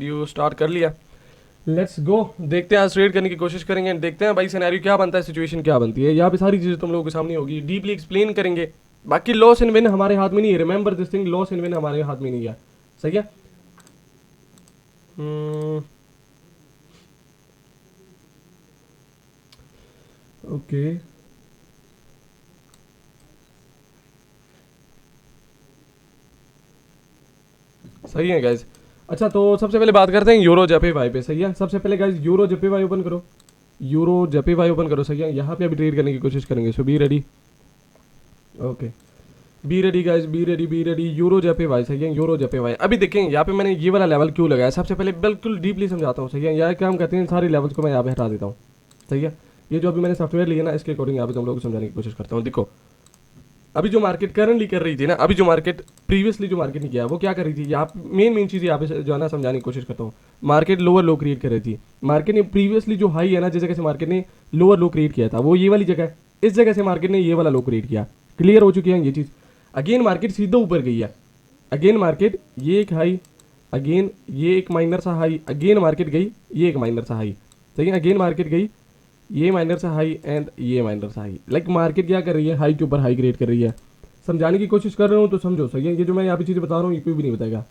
Video start कर लिया। Let's go, देखते हैं आज ट्रेड करने की कोशिश करेंगे, देखते हैं भाई सिनेरियो क्या बनता है, सिचुएशन क्या बनती है। यहाँ पे सारी चीज़ें तुम लोगों के सामने होगी, डीपली एक्सप्लेन करेंगे। बाकी लॉस एंड विन हमारे हाथ में नहीं है, remember this thing, loss and win हमारे हाथ में नहीं है। सही है। ओके सही है गाइज। अच्छा तो सबसे पहले बात करते हैं यूरो जेपीवाई पे। सही है, सबसे पहले गाइज यूरो जेपीवाई ओपन करो, यूरो जेपीवाई ओपन करो। सही है, यहाँ पे अभी ट्रेड करने की कोशिश करेंगे। So be ready, okay be ready guys, be ready be ready. Euro JPY. सही है, यूरो जेपीवाई। अभी देखें यहाँ पे मैंने ये वाला लेवल क्यों लगाया, सबसे पहले बिल्कुल डीपली समझाता हूँ। सही है, यहाँ क्या हम कहते हैं, सारे लेवल्स को मैं यहाँ पे हटा देता हूँ। सही है, ये जो अभी मैंने सॉफ्टवेयर लिया ना, इसके अकॉर्डिंग यहाँ पे तुम लोगों को समझाने की कोशिश करता हूँ। देखो अभी जो मार्केट करंटली कर रही थी ना, अभी जो मार्केट प्रीवियसली जो मार्केट ने किया वो क्या कर रही थी, यहाँ मेन चीज़ यहाँ पे जो है ना समझाने की कोशिश करता हूँ। मार्केट लोअर लो क्रिएट कर रही थी। मार्केट ने प्रीवियसली जो हाई है ना, जिस जगह से मार्केट ने लोअर लो क्रिएट किया था वो ये वाली जगह है। इस जगह से मार्केट ने ये वाला लो क्रिएट किया। क्लियर हो चुकी है ये चीज़। अगेन मार्केट सीधा ऊपर गई है, अगेन मार्केट ये एक हाई, अगेन ये एक माइनर सा हाई, अगेन मार्केट गई ये एक माइनर सा हाई। सही है, अगेन मार्केट गई ये माइनर सा हाई एंड ये माइनर सा हाई। लाइक मार्केट क्या कर रही है, हाई के ऊपर हाई क्रिएट कर रही है। समझाने की कोशिश कर रहा हूँ तो समझो। सही है, ये जो मैं यहाँ पे चीज़ें बता रहा हूँ ये कोई भी नहीं बताएगा।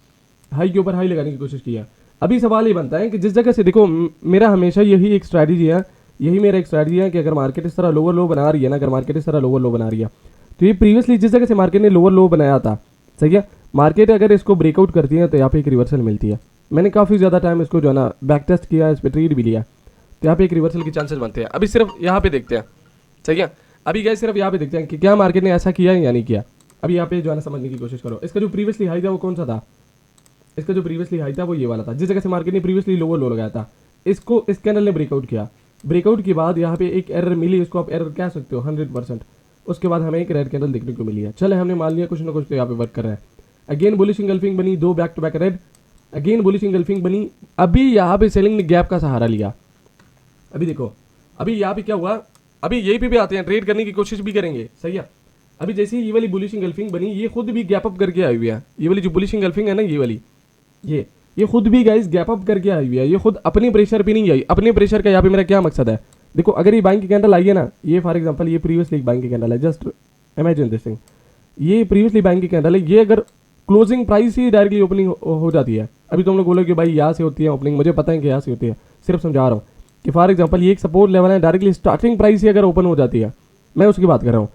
हाई के ऊपर हाई लगाने की कोशिश किया। अभी सवाल ये बनता है कि जिस जगह से देखो, मेरा हमेशा यही एक स्ट्रैटेजी है, यही मेरा एक स्ट्रैटेजी है कि अगर मार्केट इस तरह लोअर लो बना रही है ना, अगर मार्केट इस तरह लोअर लो बना रही है तो ये प्रीवियसली जिस जगह से मार्केट ने लोअर लो बनाया था, सही है, मार्केट अगर इसको ब्रेकआउट करती है तो यहाँ पे एक रिवर्सल मिलती है। मैंने काफ़ी ज़्यादा टाइम इसको जो है ना बैक टेस्ट किया, इस पर ट्रेड भी लिया, तो यहाँ पे एक रिवर्सल के चांसेस बनते हैं। अभी सिर्फ यहाँ पे देखते हैं। सही है, अभी गए सिर्फ यहाँ पे देखते हैं कि क्या मार्केट ने ऐसा किया है या नहीं किया। अभी यहाँ पे जो है ना समझने की कोशिश करो। इसका जो प्रीवियसली हाई था वो कौन सा था, इसका जो प्रीवियसली हाई था वो ये वाला था, जिस जगह से मार्केट ने प्रीवियसली लोअर लो लगाया था। इसको इस कैंडल ने ब्रेकआउट किया, ब्रेकआउट के बाद यहाँ पे एक एरर मिली, इसको आप एरर कह सकते हो 100%। उसके बाद हमें एक रेड कैंडल देखने को मिली है। चले हमने मान लिया कुछ ना कुछ तो यहाँ पे वर्क कर रहा है। अगेन बुलिश इंगल्फिंग बनी, दो back to back red, again bullish engulfing बनी। अभी यहाँ पे सेलिंग ने गैप का सहारा लिया। अभी देखो अभी यहाँ पे क्या हुआ, अभी यही पे भी आते हैं, ट्रेड करने की कोशिश भी करेंगे। सही है, अभी जैसे ही ये वाली बुलिश इंगल्फिंग बनी, ये खुद भी गैप अप करके आई हुई है। ये वाली जो बुलिश इंगल्फिंग है ना, ये वाली ये खुद भी गाइस गैप अप करके आई हुई है। ये खुद अपने प्रेशर पे नहीं आई। अपने प्रेशर का यहाँ पे मेरा क्या मकसद है, देखो अगर ये बाइंग की कैंडल आई है ना, ये फॉर एग्जांपल ये प्रीवियसली बाइंग की कैंडल है, जस्ट इमेजिन दिस थिंग, ये प्रीवियसली बाइंग की कैंडल है। ये अगर क्लोजिंग प्राइस ही डायरेक्टली ओपनिंग हो जाती है, अभी तुम लोग बोलोगे भाई यहाँ से होती है ओपनिंग, मुझे पता है कि यहाँ से होती है, सिर्फ समझा रहा हूँ कि फॉर एग्जांपल ये एक सपोर्ट लेवल है, डायरेक्टली स्टार्टिंग प्राइस ही अगर ओपन हो जाती है, मैं उसकी बात कर रहा हूँ।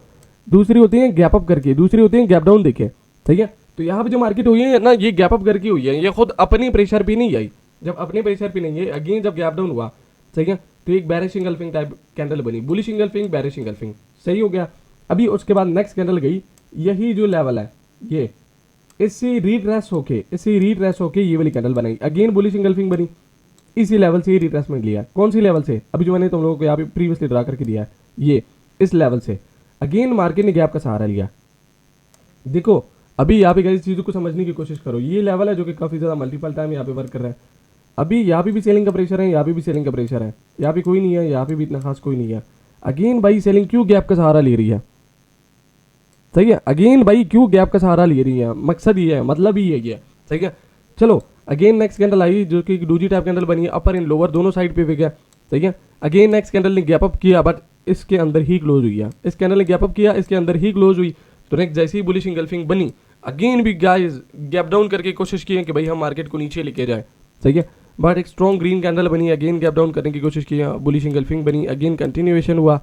दूसरी होती है गैप अप करके, दूसरी होती है गैप डाउन देखे। ठीक है, तो यहाँ पे जो मार्केट हुई है ना, ये गैप अप करके हुई है, ये खुद अपनी प्रेशर पे नहीं आई। जब अपने प्रेशर पे नहीं है, अगेन जब गैप डाउन हुआ, ठीक है, तो एक बेरिश इंगल्फिंग टाइप कैंडल बनी, बुलिश इंगल्फिंग बेरिश इंगल्फिंग, सही हो गया। अभी उसके बाद नेक्स्ट कैंडल गई, यही जो लेवल है ये, इससे रिट्रेस होके ये वाली कैंडल बनाई, अगेन बुलिश इंगल्फिंग बनी, इसी लेवल से ही रिट्रेसमेंट लिया। कौन सी लेवल से, अभी जो मैंने तुम लोगों को यहाँ पे प्रीवियसली ड्रा करके दिया है, ये इस लेवल से अगेन मार्केट ने गैप का सहारा लिया। देखो अभी यहाँ पे कई चीज़ों को समझने की कोशिश करो। ये लेवल है जो कि काफ़ी ज़्यादा मल्टीपल टाइम यहाँ पे वर्क कर रहा है। अभी यहाँ पे भी सेलिंग का प्रेशर है, यहाँ पे भी सेलिंग का प्रेशर है, यहाँ पे कोई नहीं है, यहाँ पे भी इतना खास कोई नहीं है। अगेन भाई सेलिंग क्यों गैप का सहारा ले रही है, सही है, अगेन भाई क्यों गैप का सहारा ले रही है, मकसद ये है, मतलब ही ये है। सही है, चलो अगेन नेक्स्ट कैंडल आई जो कि डूजी टाइप कैंडल बनी है, अपर एंड लोअर दोनों साइड पे गया। सही है, अगेन नेक्स्ट कैंडल ने गैप अप किया, बट इसके अंदर ही क्लोज हुई है। इस कैंडल ने गैप अप किया, इसके अंदर ही क्लोज हुई। तो नेक्स्ट जैसे ही बुलिश इंगल्फिंग बनी, अगेन भी गाइस गैप डाउन करके कोशिश की है कि भाई हम मार्केट को नीचे लेके जाए। सही है, बट एक स्ट्रॉन्ग ग्रीन कैंडल बनी, अगेन गैप डाउन करने की कोशिश की, बुलिश इंगल्फिंग बनी, अगेन कंटिन्यूएशन हुआ,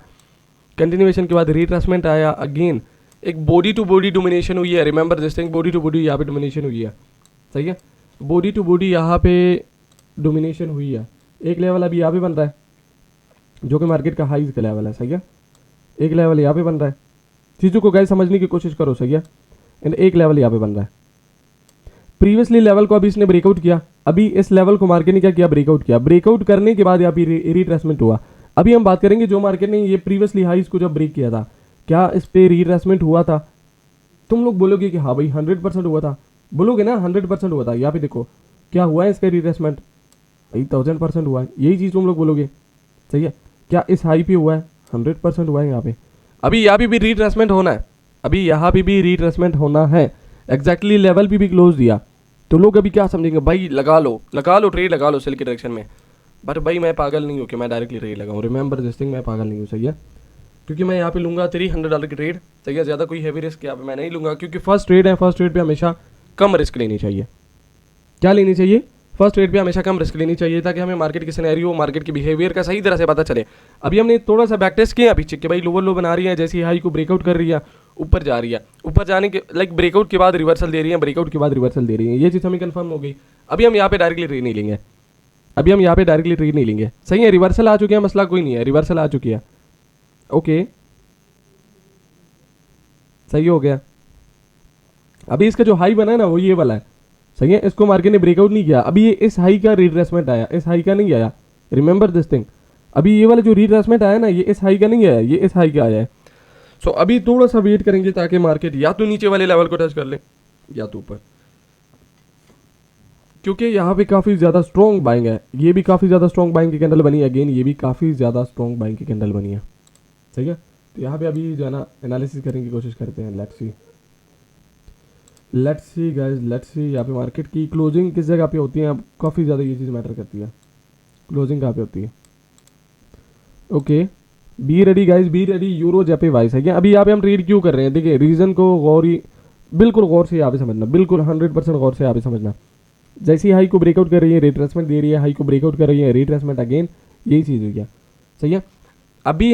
कंटिन्यूएशन के बाद रिट्रेसमेंट आया, अगेन एक बॉडी टू बॉडी डोमिनेशन हुई है। Remember this thing, body to body यहाँ पे डोमिनेशन हुई है। सही है, बॉडी टू बॉडी यहाँ पे डोमिनेशन हुई है। एक लेवल अभी यहाँ पे बन रहा है जो कि मार्केट का हाई का लेवल है। सही है, एक लेवल यहाँ पे बन रहा है, चीज़ों को गाइस समझने की कोशिश करो। सही है, एंड एक लेवल यहाँ पे बन रहा है। प्रीवियसली लेवल को अभी इसने ब्रेकआउट किया, अभी इस लेवल को मार्केट ने क्या किया, ब्रेकआउट किया। ब्रेकआउट करने के बाद यहाँ पे रिट्रेसमेंट हुआ। अभी हम बात करेंगे जो मार्केट ने ये प्रीवियसली हाईज को जब ब्रेक किया था, क्या इस पे रिट्रेसमेंट हुआ था। तुम लोग बोलोगे कि हाँ भाई 100% हुआ था, बोलोगे ना 100% हुआ था। यहाँ पे देखो क्या हुआ है इसका रिट्रेसमेंट, भाई 1000% हुआ है, यही चीज़ तुम लोग बोलोगे। सही है, क्या इस हाई पे हुआ है, 100% हुआ है यहाँ पे। अभी यहाँ पे भी रिट्रेसमेंट होना है, अभी यहाँ पे भी रिट्रेसमेंट होना है। एग्जैक्टली लेवल पे भी क्लोज दिया, तो लोग अभी क्या समझेंगे, भाई लगा लो ट्रेड लगा लो सेल के डायरेक्शन में। बट भाई मैं पागल नहीं हूँ कि मैं डायरेक्टली ट्रेड लगाऊँ, रिमेंबर दिस थिंग, मैं पागल नहीं हूँ, सही है। क्योंकि मैं यहाँ पे लूँगा $300 की ट्रेड, सही है। ज़्यादा कोई हैवी रिस्क यहाँ पे मैं नहीं लूँगा, क्योंकि फर्स्ट ट्रेड है, फर्स्ट ट्रेड पे हमेशा कम रिस्क लेनी चाहिए। क्या लेनी चाहिए? फर्स्ट ट्रेड पे हमेशा कम रिस्क लेनी चाहिए, ताकि हमें मार्केट की सिनेरियो, मार्केट की बिहेवियर का सही तरह से पता चले। अभी हमने थोड़ा सा बैक टेस्ट किया पीछे कि भाई लोअर लो बना रही है, जैसी हाई को ब्रेकआउट कर रही है, ऊपर जा रही है, ऊपर जाने के लाइक ब्रेकआउट के बाद रिवर्सल दे रही है, ब्रेकआउट के बाद रिवर्सल दे रही है, ये चीज़ हमें कंफर्म हो गई। अभी हम यहाँ पे डायरेक्टली ट्रेड नहीं लेंगे, अभी हम यहाँ पे डायरेक्टली ट्रेड नहीं लेंगे, सही है। रिवर्सल आ चुकी है, मसला कोई नहीं है, रिवर्सल आ चुकी है, ओके सही हो गया। अभी इसका जो हाई बना है ना वो ये वाला है, सही है। इसको मार्केट ने ब्रेकआउट नहीं किया, अभी ये इस हाई का रिट्रेसमेंट आया, इस हाई का नहीं आया, रिमेंबर दिस थिंग। अभी ये वाला जो रिट्रेसमेंट आया ना, ये इस हाई का नहीं आया, ये इस हाई का आया है। सो अभी थोड़ा सा वेट करेंगे ताकि मार्केट या तो नीचे वाले लेवल को टच कर ले या तो ऊपर, क्योंकि यहाँ पे काफ़ी ज़्यादा स्ट्रॉन्ग बाइंग है। ये भी काफ़ी ज़्यादा स्ट्रॉन्ग बाइंग की कैंडल बनी है, अगेन ये भी काफ़ी ज़्यादा स्ट्रॉन्ग बाइंग की कैंडल बनी है, ठीक है। तो यहाँ पे अभी जो है ना एनालिसिस करने की कोशिश करते हैं, let's see guys, let's see यहाँ पे मार्केट की क्लोजिंग किस जगह पे होती है, अब काफ़ी ज़्यादा ये चीज़ मैटर करती है, क्लोजिंग कहाँ पे होती है। Okay be ready guys, B ready, euro JP vice है क्या। अभी यहाँ पे हम ट्रेड क्यों कर रहे हैं, देखिए रीज़न को बिल्कुल गौर से यहाँ पे समझना, बिल्कुल 100% गौर से यहाँ पे समझना। जैसी हाई को ब्रेकआउट कर रही है, रिट्रेसमेंट दे रही है, हाई को ब्रेकआउट कर रही है, रिट्रेसमेंट अगेन, यही चीज़ हुई है, सही है। अभी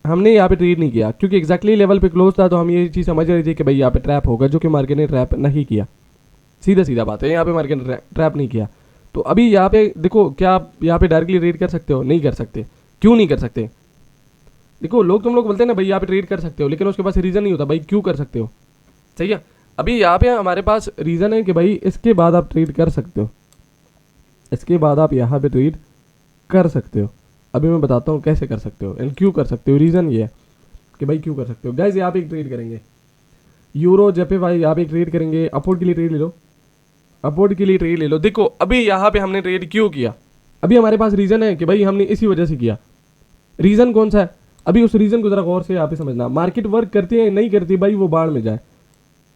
हमने यहाँ पे ट्रेड नहीं किया क्योंकि एक्जैक्टली लेवल पे क्लोज था, तो हम ये चीज़ समझ रहे थे कि भाई यहाँ पे ट्रैप होगा, जो कि मार्केट ने ट्रैप नहीं किया। सीधा बात है, यहाँ पे मार्केट ने ट्रैप नहीं किया। तो अभी यहाँ पे देखो, क्या आप यहाँ पे डायरेक्टली ट्रेड कर सकते हो? नहीं कर सकते। क्यों नहीं कर सकते? देखो तुम लोग बोलते हैं ना भाई यहाँ पे ट्रेड कर सकते हो, लेकिन उसके पास रीज़न नहीं होता भाई क्यों कर सकते हो, सही है। अभी यहाँ पे हमारे पास रीज़न है कि भाई इसके बाद आप ट्रेड कर सकते हो, इसके बाद आप यहाँ पे ट्रेड कर सकते हो। अभी मैं बताता हूँ कैसे कर सकते हो एंड क्यों कर सकते हो। रीज़न ये है कि भाई क्यों कर सकते हो। गाइस यहाँ पे एक ट्रेड करेंगे यूरो जेपी भाई, यहाँ पे एक ट्रेड करेंगे, अपवर्ड के लिए ट्रेड ले लो, अपवर्ड के लिए ट्रेड ले लो। देखो अभी यहाँ पे हमने ट्रेड क्यों किया, अभी हमारे पास रीज़न है कि भाई हमने इसी वजह से किया। रीज़न कौन सा है? अभी उस रीज़न को ज़रा गौर से यहाँ पे समझना। मार्केट वर्क करती है नहीं करती भाई वो बाढ़ में जाए,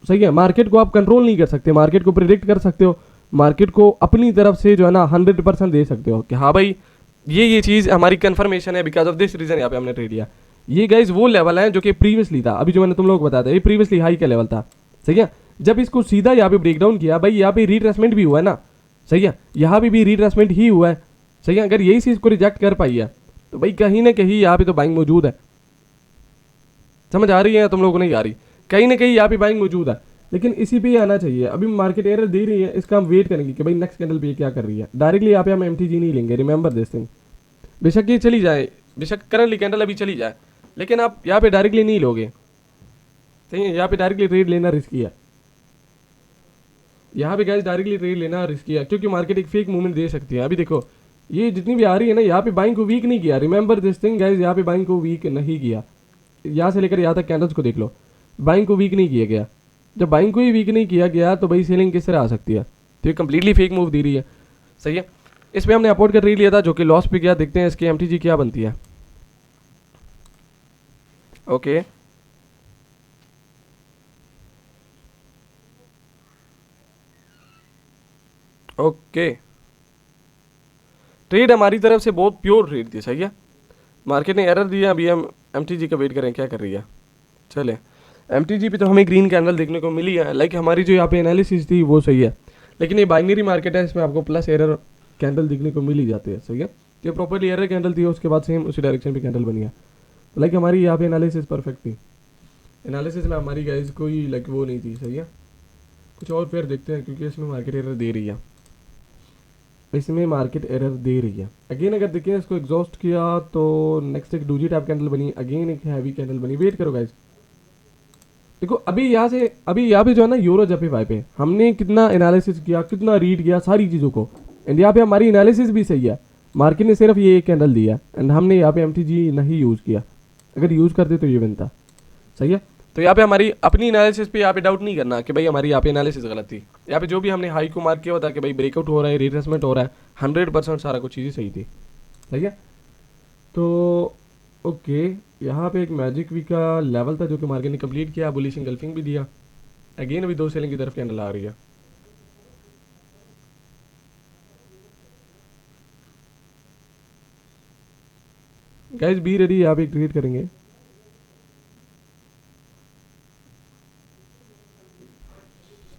सही है। मार्केट को आप कंट्रोल नहीं कर सकते, मार्केट को प्रिडिक्ट कर सकते हो, मार्केट को अपनी तरफ से जो है ना 100% दे सकते हो कि हाँ भाई ये चीज़ हमारी कंफर्मेशन है, बिकॉज ऑफ दिस रीज़न यहाँ पे हमने ट्रेड लिया। ये गाइज वो लेवल है जो कि प्रीवियसली था, अभी जो मैंने तुम लोग को बताया था ये प्रीवियसली हाई का लेवल था, सही है। जब इसको सीधा यहाँ पे ब्रेक डाउन किया भाई, यहाँ पे रिट्रेसमेंट भी हुआ है ना, सही है, यहाँ पे भी रिट्रेसमेंट ही हुआ है, सही है। अगर यही चीज़ को रिजेक्ट कर पाई है तो भाई कहीं ना कहीं यहाँ पे तो बाइंग मौजूद है, समझ आ रही है तुम लोगों को? नहीं आ रही? कहीं ना कहीं यहाँ पे बाइंग मौजूद है, लेकिन इसी पे ही आना चाहिए। अभी मार्केट एरर दे रही है, इसका हम वेट करेंगे कि भाई नेक्स्ट कैंडल पे क्या कर रही है। डायरेक्टली यहाँ पे हम एमटीजी नहीं लेंगे, रिमेंबर दिस थिंग। बेशक ये चली जाए, बेशक करंटली कैंडल अभी चली जाए, लेकिन आप यहाँ पे डायरेक्टली नहीं लोगे, सही है। यहाँ पे डायरेक्टली ट्रेड लेना रिस्की है, यहाँ पे गाइस डायरेक्टली ट्रेड लेना रिस्की है, क्योंकि मार्केट एक फेक मूवमेंट दे सकती है। अभी देखो ये जितनी भी आ रही है ना, यहाँ पे बाइंग को वीक नहीं किया, रिमेंबर दिस थिंग गाइस, यहाँ पे बाइंग को वीक नहीं किया। यहाँ से लेकर यहाँ तक कैंडल्स को देख लो, बाइंग को वीक नहीं किया गया। जब बाइंग को ही वीक नहीं किया गया तो भाई सेलिंग किस तरह आ सकती है? तो ये कंप्लीटली फेक मूव दे रही है, सही है। इस पर हमने अपवर्ड का ट्रेड लिया था जो कि लॉस पे गया। देखते हैं इसकी एमटीजी क्या बनती है। ओके ओके, ट्रेड हमारी तरफ से बहुत प्योर ट्रेड थी, सही है। मार्केट ने एरर दिया, अभी हम एमटीजी का वेट करें क्या कर रही है। चले एमटीजी पे तो हमें ग्रीन कैंडल देखने को मिली है, लाइक हमारी जो यहाँ पे एनालिसिस थी वो सही है, लेकिन ये बाइनरी मार्केट है, इसमें आपको प्लस एरर कैंडल दिखने को मिल ही जाती है, सही है। जो प्रॉपरली एरर कैंडल थी उसके बाद सेम उसी डायरेक्शन पे कैंडल बनी है, तो लाइक हमारी यहाँ पे एनालिसिस परफेक्ट थी। एनालिसिस में हमारी गाइज कोई लाइक वो नहीं थी, सही है। कुछ और पेयर देखते हैं क्योंकि इसमें मार्केट एरर दे रही है, इसमें मार्केट एरर दे रही है। अगेन अगर देखें इसको एग्जॉस्ट किया तो नेक्स्ट एक डूजी टाइप कैंडल बनी, अगेन एक हैवी कैंडल बनी। वेट करो गाइज, देखो अभी यहाँ पे जो है ना यूरो जेपी वाई पे हमने कितना एनालिसिस किया, कितना रीड किया सारी चीज़ों को, एंड यहाँ पे हमारी एनालिसिस भी सही है। मार्केट ने सिर्फ ये एक कैंडल दिया एंड हमने यहाँ पे एमटीजी नहीं यूज़ किया, अगर यूज़ करते तो ये बनता, सही है। तो यहाँ पे हमारी अपनी एनालिसिस पे यहाँ पे डाउट नहीं करना कि भाई हमारी यहाँ पे एनालिसिस गलत थी। यहाँ पे जो भी हमने हाई को मार्क किया होता कि भाई ब्रेकआउट हो रहा है, रिट्रेसमेंट हो रहा है, 100% सारा कुछ चीज़ें सही थी, सही है। तो ओके यहाँ पे एक मैजिक वी का लेवल था जो कि मार्केट ने कंप्लीट किया, बुलिश इंगल्फिंग भी दिया। अगेन अभी दो सेलिंग की तरफ कैंडल आ रही है, गाइज बी रेडी, यहाँ पे ट्रेड करेंगे।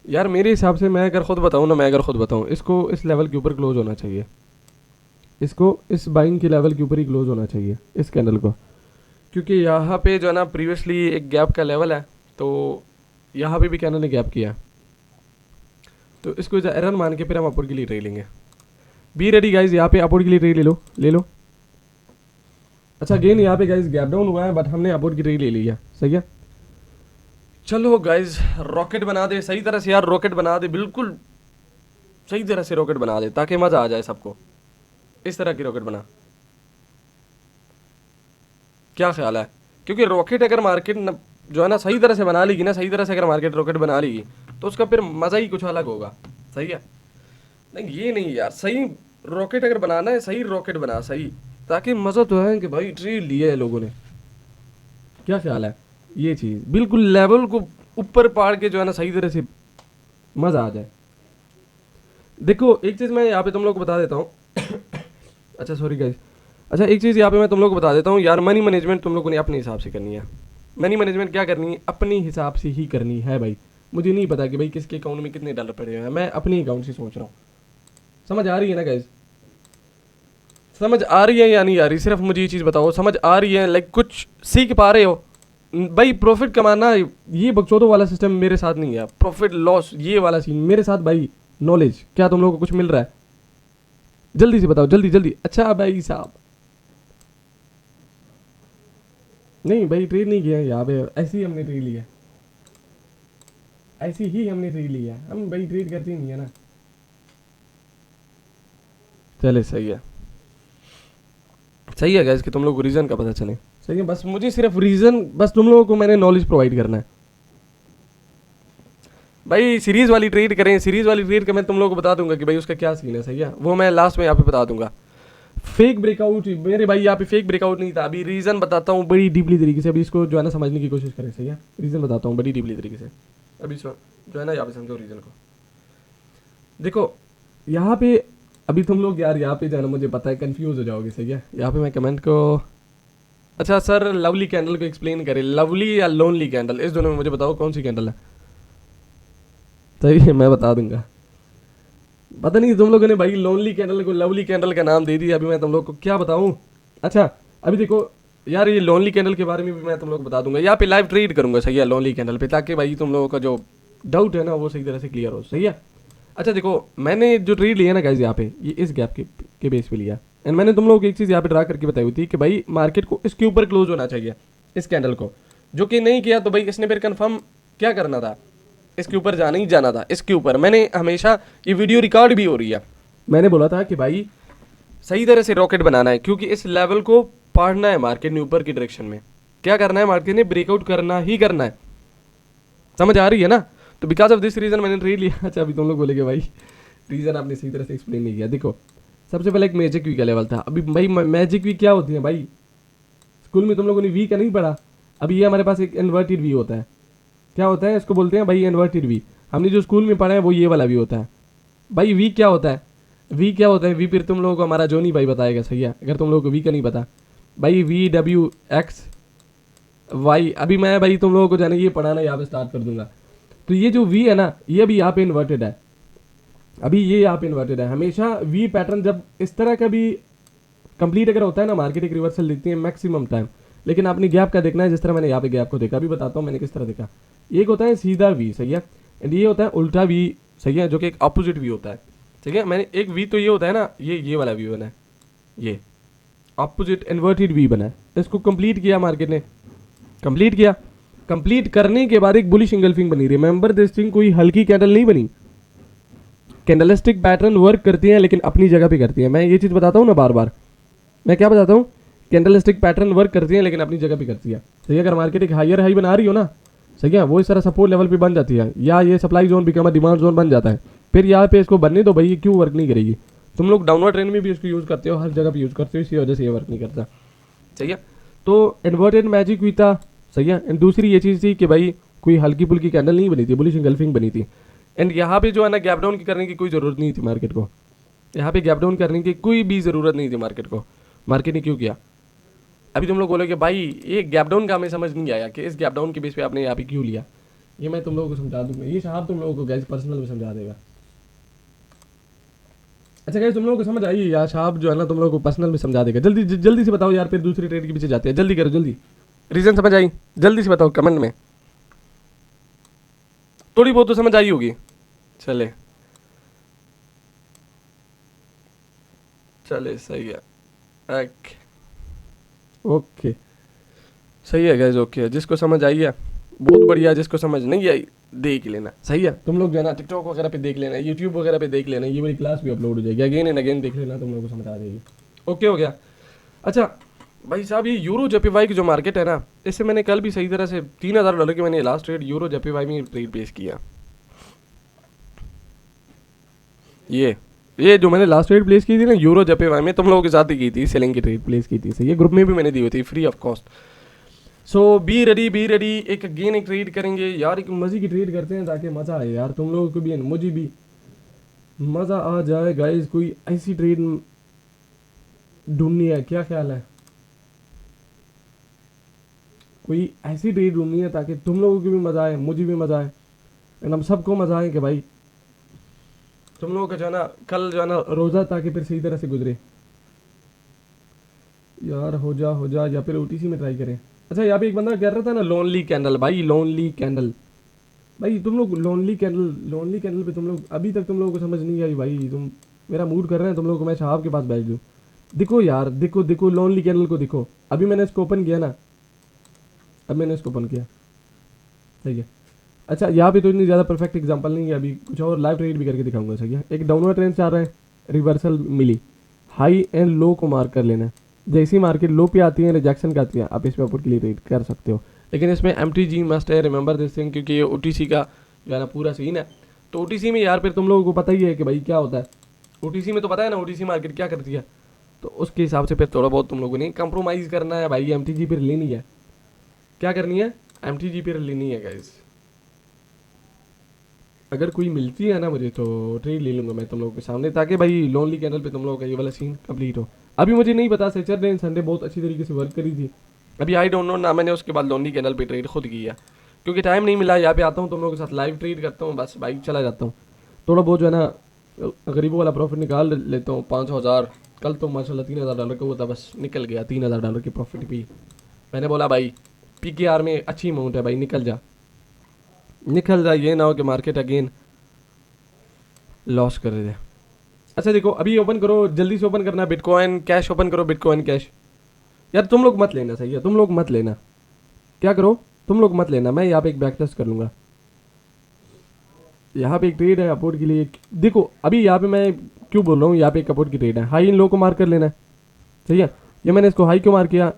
यार मेरे हिसाब से मैं अगर खुद बताऊँ इसको इस लेवल के ऊपर क्लोज होना चाहिए, इसको इस बाइंग के लेवल के ऊपर ही क्लोज होना चाहिए इस कैंडल को, क्योंकि यहाँ पे जो है ना प्रीवियसली एक गैप का लेवल है, तो यहाँ पे भी कैंडल ने गैप किया, तो इसको एरर मान के फिर हम अपवर्ड के लिए ट्रेड लेंगे। बी रेडी गाइज, यहाँ पे अपवर्ड के लिए ट्रेड ले लो। अच्छा अगेन यहाँ पे गाइज गैप डाउन हुआ है, बट हमने अपवर्ड की ट्रेड ले लिया, सही है। चलो गाइज रॉकेट बना दे सही तरह से यार, रॉकेट बना दे, बिल्कुल सही तरह से रॉकेट बना दे ताकि मज़ा आ जाए सबको। इस तरह की रॉकेट बना, क्या ख्याल है? क्योंकि रॉकेट अगर मार्केट जो है ना सही तरह से बना लेगी ना, सही तरह से अगर मार्केट रॉकेट बना लेगी तो उसका फिर मज़ा ही कुछ अलग होगा, सही है। नहीं ये नहीं यार, सही रॉकेट अगर बनाना है सही रॉकेट बना, सही, ताकि मज़ा तो है कि भाई ट्रेड लिया है लोगों ने। क्या ख्याल है? ये चीज़ बिल्कुल लेवल को ऊपर पाड़ के जो है ना सही तरह से मज़ा आ जाए। देखो एक चीज़ मैं यहाँ पे तुम लोग को बता देता हूँ अच्छा सॉरी गाइस, अच्छा एक चीज़ यहाँ पे मैं तुम लोग को बता देता हूँ यार, मनी मैनेजमेंट तुम लोगों ने अपने हिसाब से करनी है। मनी मैनेजमेंट क्या करनी है? अपने हिसाब से ही करनी है भाई। मुझे नहीं पता कि भाई किसके अकाउंट में कितने डॉलर पड़े हुए हैं, मैं अपने अकाउंट से सोच रहा हूँ। समझ आ रही है ना गाइस? समझ आ रही है या नहीं आ रही? सिर्फ मुझे ये चीज़ बताओ, समझ आ रही है? लाइक कुछ सीख पा रहे हो भाई? प्रॉफिट कमाना ये बकचोदों वाला सिस्टम मेरे साथ नहीं है, प्रॉफिट लॉस ये वाला सीन मेरे साथ भाई। नॉलेज क्या तुम लोगों को कुछ मिल रहा है? जल्दी से बताओ, जल्दी जल्दी। अच्छा भाई साहब नहीं भाई ट्रेड नहीं किया यहाँ पे, ऐसे ही हमने ट्रेड लिया, ऐसी ही हमने ट्रेड लिया, हम भाई ट्रेड करते नहीं है ना। चले सही है, सही है गाइस कि तुम लोग को रीज़न का पता चले, सही है। बस मुझे सिर्फ रीज़न, बस तुम लोगों को मैंने नॉलेज प्रोवाइड करना है भाई। सीरीज़ वाली ट्रेड करें, सीरीज़ वाली ट्रेड का मैं तुम लोगों को बता दूंगा कि भाई उसका क्या सीन है, सही है। वो मैं लास्ट में यहाँ पे बता दूंगा। फेक ब्रेकआउट मेरे भाई यहाँ पे फेक ब्रेकआउट नहीं था। अभी रीज़न बताता हूँ बड़ी डीपली तरीके से, अभी इसको जो है ना समझने की कोशिश करें, सही है। रीज़न बताता हूँ बड़ी डीपली तरीके से, अभी जो है ना यहाँ पे समझो रीज़न को। देखो यहाँ पे अभी तुम लोग यार यहाँ पे जो है ना मुझे पता है कंफ्यूज हो जाओगे, सही है। यहाँ पे मैं कमेंट को, अच्छा सर लवली कैंडल को एक्सप्लेन करें, लवली या लोनली कैंडल, इस दोनों में मुझे बताओ कौन सी कैंडल है? सही है मैं बता दूंगा। पता नहीं तुम लोगों ने भाई लोनली कैंडल को लवली कैंडल का नाम दे दिया, अभी मैं तुम लोग को क्या बताऊं। अच्छा अभी देखो यार ये लोनली कैंडल के बारे में भी मैं तुम लोग को बता दूंगा, यहाँ पे लाइव ट्रेड करूंगा, सही है, लोनली कैंडल पे, ताकि भाई तुम लोगों का जो डाउट है ना वो सही तरह से क्लियर हो, सही है। अच्छा देखो मैंने जो ट्रेड लिया ना गाइज यहाँ पे, ये इस गैप के बेस पे लिया, एंड मैंने तुम लोगों को एक चीज़ यहाँ पे ड्रा करके बताई हुई थी कि भाई मार्केट को इसके ऊपर क्लोज होना चाहिए, इस कैंडल को, जो कि नहीं किया। तो भाई इसने फिर कन्फर्म क्या करना था, इसके ऊपर जाना ही जाना था। इसके ऊपर मैंने हमेशा, ये वीडियो रिकॉर्ड भी हो रही है, मैंने बोला था कि भाई सही तरह से रॉकेट बनाना है, क्योंकि इस लेवल को पढ़ना है मार्केट ने ऊपर की डायरेक्शन में। क्या करना है मार्केट ने? ब्रेकआउट करना ही करना है, समझ आ रही है ना? तो बिकॉज ऑफ दिस रीज़न मैंने ट्रेड लिया। अच्छा अभी तुम लोग बोलेगे भाई रीज़न आपने सही तरह से एक्सप्लेन नहीं किया। देखो सबसे पहले एक मैजिक वी का लेवल था। अभी भाई मैजिक वी क्या होती है भाई? स्कूल में तुम लोगों ने वी का नहीं पढ़ा? अभी ये हमारे पास एक इन्वर्टेड वी होता है। क्या होता है? इसको बोलते हैं भाई इन्वर्टेड वी। हमने जो स्कूल में पढ़ा है वो ये वाला वी होता है। भाई वी क्या होता है? वी क्या होता है? वी फिर तुम लोगों को हमारा जोनी भाई बताएगा, सही है, अगर तुम लोगों को वी का नहीं पता। भाई वी डब्ल्यू एक्स वाई, अभी मैं भाई तुम लोगों को जाने ये पढ़ाना यहाँ पे स्टार्ट कर दूंगा। तो ये जो वी है ना, ये अभी यहाँ पे इन्वर्टेड है, अभी ये यहाँ पे इन्वर्टेड है। हमेशा वी पैटर्न जब इस तरह का भी कंप्लीट अगर होता है ना, मार्केट एक रिवर्सल दिखती है मैक्सिमम टाइम, लेकिन आपने गैप का देखना है, जिस तरह मैंने यहाँ पे गैप को देखा। अभी बताता हूँ मैंने किस तरह देखा। एक होता है सीधा वी, सही है, एंड ये होता है उल्टा वी, सही है, जो कि एक अपोजिट वी होता है, ठीक है। मैंने एक वी तो ये होता है ना, ये वाला वी बना है, ये अपोजिट इन्वर्टेड वी बना है। इसको कंप्लीट किया मार्केट ने, कंप्लीट किया। कंप्लीट करने के बाद एक बुलिश इंगल्फिंग बनी। रिमेंबर दिस थिंग, कोई हल्की कैंडल नहीं बनी। कैंडलिस्टिक पैटर्न वर्क करती हैं लेकिन अपनी जगह पे करती हैं। मैं ये चीज़ बताता हूँ ना बार बार, मैं क्या बताता हूँ, कैंडलिस्टिक पैटर्न वर्क करती है लेकिन अपनी जगह पे करती है, सही है। अगर मार्केट एक हायर हाई बना रही हो ना, सही है, वो इस तरह सपोर्ट लेवल पे बन जाती है, या ये supply zone become demand zone बन जाता है, फिर यहाँ पे इसको बनने दो भाई, ये क्यों वर्क नहीं करेगी। तुम लोग डाउनवर्ड ट्रेंड में भी इसको यूज़ करते हो, हर जगह पे यूज़ करते हो, इसी वजह से ये वर्क नहीं करता, सही है। तो इन्वर्टेड मैजिक हुई था, सही है। एंड दूसरी ये चीज़ थी कि भाई कोई हल्की फुल्की कैंडल नहीं बनी थी, बुलिश इंगल्फिंग बनी थी। एंड यहाँ पे जो है ना गैप डाउन की करने की कोई ज़रूरत नहीं थी मार्केट को, यहाँ पे गैप डाउन करने की कोई भी ज़रूरत नहीं थी मार्केट को। मार्केट ने क्यों किया? अभी तुम लोग बोलोगे भाई ये गैप डाउन का हमें समझ नहीं आया कि इस गैप डाउन के बेस पे आपने यहाँ पे क्यों लिया, ये मैं तुम लोगों को समझा दूंगा, ये साहब तुम लोगों को गैस पर्सनल में समझा देगा। अच्छा गैस तुम लोगों को समझ आई यार, साहब जो है ना तुम लोगों को पर्सनल में समझा देगा। जल्दी जल्दी से बताओ यार, फिर दूसरी ट्रेड के पीछे जाते हैं, जल्दी करो जल्दी। रीजन समझ आई, जल्दी से बताओ कमेंट में, थोड़ी बहुत तो समझ आई होगी। चले चले सही है, ओके ओके सही है गैस, ओके जिसको समझ आई है बहुत बढ़िया, जिसको समझ नहीं आई देख लेना, सही है। तुम लोग जो है ना टिकटॉक वगैरह पे देख लेना, यूट्यूब वगैरह पे देख लेना, ये वाली क्लास भी अपलोड हो जाएगी, अगेन एंड अगेन देख लेना, तुम लोगों को समझ आ जाएगी। ओके हो गया। अच्छा भाई साहब ये यूरो जेपीवाई की जो मार्केट है ना, इससे मैंने कल भी सही तरह से $3000 की मैंने लास्ट ट्रेड यूरो जेपीवाई में ट्रेड पेश किया। ये जो मैंने लास्ट ट्रेड प्लेस की थी ना यूरो जेपीवाई में, तुम लोगों के साथ ही की थी, सेलिंग की ट्रेड प्लेस की थी, सही है, ग्रुप में भी मैंने दी हुई थी free of cost. So be ready, एक अगेन एक ट्रेड करेंगे यार, एक मजे की ट्रेड करते हैं ताकि मज़ा आए यार, तुम लोगों को भी मुझे भी मज़ा आ जाए गाइस। कोई ऐसी ट्रेड ढूंढनी है, क्या ख्याल है? कोई ऐसी ट्रेड ढूंढनी है ताकि तुम लोगों को भी मज़ा आए, मुझे भी मज़ा आए, एंड हम सबको मज़ा आए कि भाई तुम लोगों का जो है ना कल जो है ना रोज़ा ताकि फिर सही तरह से गुजरे यार। हो जा या फिर ओटीसी में ट्राई करें। अच्छा यहाँ पे एक बंदा कह रहा था ना लोनली कैंडल, भाई लोनली कैंडल, भाई तुम लोग लोनली कैंडल पे तुम लोग अभी तक तुम लोगों को समझ नहीं आई भाई। तुम मेरा मूड कर रहे हैं तुम लोगों को मैं साहब के पास बैठ दूँ। देखो यार, देखो लोनली कैंडल को देखो, अभी मैंने इसको ओपन किया ना, अब मैंने इसको ओपन किया, सही है। अच्छा यहाँ पे तो इतनी ज़्यादा परफेक्ट एग्जांपल नहीं है, अभी कुछ और लाइव ट्रेड भी करके दिखाऊंगा, सही है। एक डाउनवर्ड ट्रेंड से आ रहा है, रिवर्सल मिली, हाई एंड लो को मार्क कर लेना है, जैसी मार्केट लो पे आती है रिजेक्शन का आती है आप इसमें अपोर्ट के लिए ट्रेड कर सकते हो, लेकिन इसमें MTG मस्ट है, रिमेंबर दिस थिंग, क्योंकि ये OTC का जो है ना पूरा सीन है। तो OTC में यार फिर तुम लोगों को पता ही है कि भाई क्या होता है, OTC में तो पता है ना OTC मार्केट क्या करती है, तो उसके हिसाब से फिर थोड़ा बहुत तुम लोगों ने कंप्रोमाइज़ करना है भाई, MTG फिर लेनी है, क्या करनी है, MTG फिर लेनी है गाइस। अगर कोई मिलती है ना मुझे तो ट्रेड ले लूँगा मैं तुम लोगों के सामने, ताकि भाई लोनली कैंडल पे तुम लोगों का ये वाला सीन कंप्लीट हो। अभी मुझे नहीं पता, सैटरडे एंड संडे बहुत अच्छी तरीके से वर्क करी थी, अभी आई डोंट नो ना, मैंने उसके बाद लोनली कैंडल पे ट्रेड खुद किया क्योंकि टाइम नहीं मिला। यहाँ पे आता हूँ तुम लोगों के साथ लाइव ट्रेड करता हूँ, बस बाइक चला जाता हूँ, थोड़ा बहुत जो है ना गरीबों वाला प्रॉफिट निकाल लेता हूँ। 5000 कल तो माशाल्लाह $3000 का हुआ था, बस निकल गया $3000 की प्रॉफिट भी। मैंने बोला भाई PKR में अच्छी अमाउंट है भाई, निकल जा, ये ना हो कि मार्केट अगेन लॉस कर दे। अच्छा देखो अभी ओपन करो, जल्दी से ओपन करना, बिटकॉइन कैश ओपन करो, बिटकॉइन कैश। यार तुम लोग मत लेना, सही है, तुम लोग मत लेना, क्या करो तुम लोग मत लेना, मैं यहाँ पे एक बैक टेस्ट कर लूँगा। यहाँ पे एक ट्रेड है अपोर्ट के लिए, देखो अभी यहाँ पे मैं क्यों बोल रहा हूँ, यहाँ पे एक अपोर्ट की ट्रेड है, हाई इन लो को मार्क कर लेना है, सही है। ये मैंने इसको हाई क्यों मार्क किया